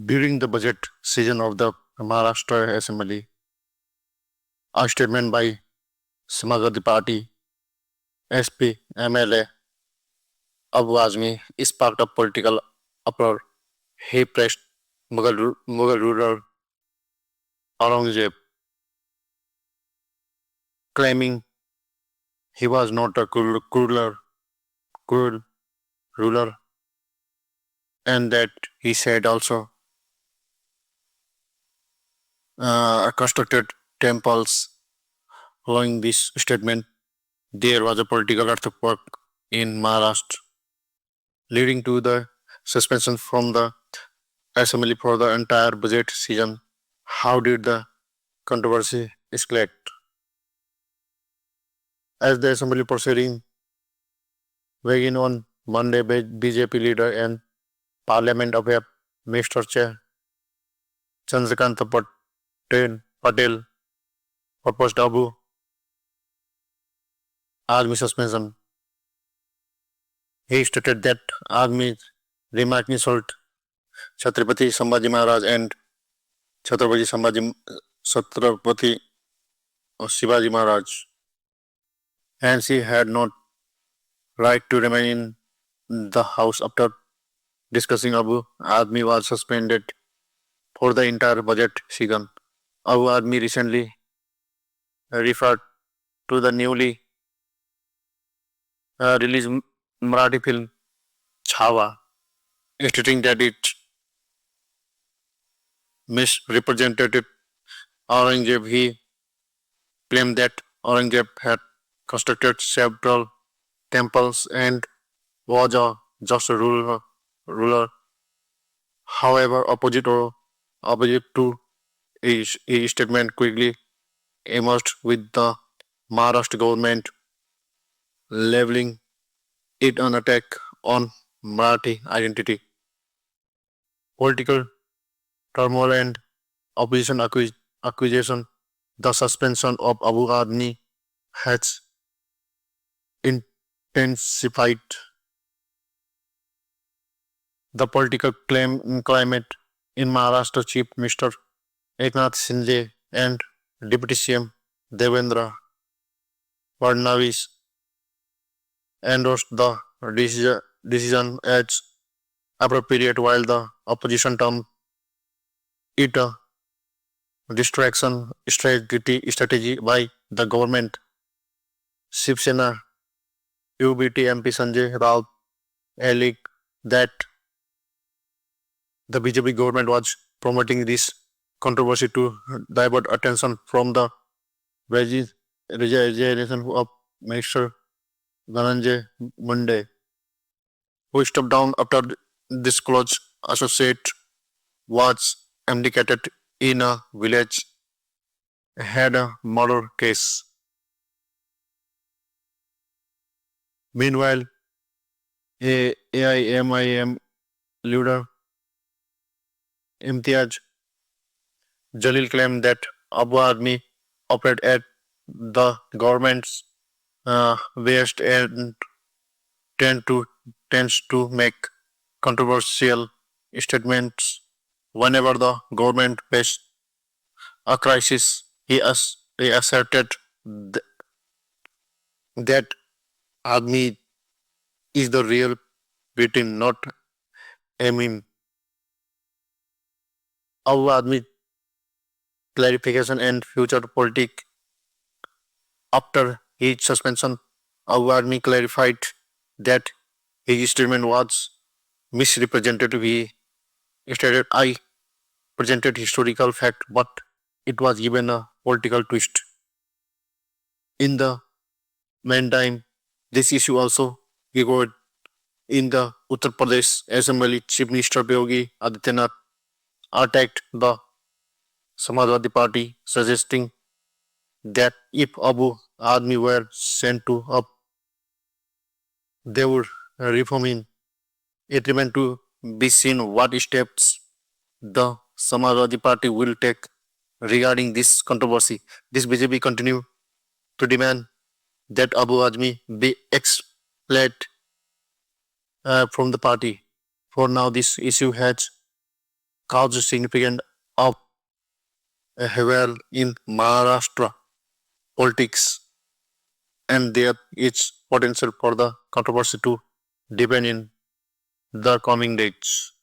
During the budget season of the Maharashtra Assembly, a statement by Samajwadi Party SP MLA Abu Azmi sparked a political uproar. He praised Mughal ruler Aurangzeb, claiming he was not a cruel ruler, and that he said also constructed temples. Following this statement, there was a political earthquake in Maharashtra, leading to the suspension from the assembly for the entire budget season. How did the controversy escalate? As the assembly proceeding began on Monday, BJP leader and Parliament Affairs Mr. Chair Chandrakant Patel proposed Abu Azmi suspension. He stated that Azmi's remark insult Chhatrapati Sambhaji Maharaj and Chhatrapati Shivaji Maharaj, and she had not right to remain in the house after discussing Abu Azmi was suspended for the entire budget season. Abu Azmi recently referred to the newly released Marathi film Chhawa, stating that it misrepresented Aurangzeb. He claimed that Aurangzeb had constructed several temples and was a just ruler. However, opposite to his statement quickly emerged with the Maharashtra government leveling it an attack on Marathi identity. Political turmoil and opposition accusation. The suspension of Abu Adni has intensified the political climate in Maharashtra. Chief Minister Eknath Shinde and Deputy CM Devendra Fadnavis endorsed the decision as appropriate, while the opposition termed it a distraction strategy by the government. Shiv Sena UBT MP Sanjay Raut alleged that the BJP government was promoting this controversy to divert attention from the resignation of Minister Dhananjay Munde, who stepped down after this close associate was abdicated in a village had a murder case. Meanwhile, AIMIM leader Imtiaz Jalil claimed that Abu Admi operated at the government's waste and tends to make controversial statements whenever the government faced a crisis. He asserted that Admi is the real victim, not Emim. Abu Admi clarification and future politics. After his suspension, Abu Admi clarified that his statement was misrepresented. He stated, I presented historical fact, but it was given a political twist. In the meantime, this issue also echoed in the Uttar Pradesh Assembly. Chief Minister Yogi Adityanath attacked the Samajwadi Party, suggesting that if Abu Admi were sent to up, they would reform him. It remains to be seen what steps the Samajwadi Party will take regarding this controversy. This BJP continue to demand that Abu Azmi be expelled from the party. For now, this issue has caused significant upheaval in Maharashtra politics, and there is potential for the controversy to deepen in the coming days.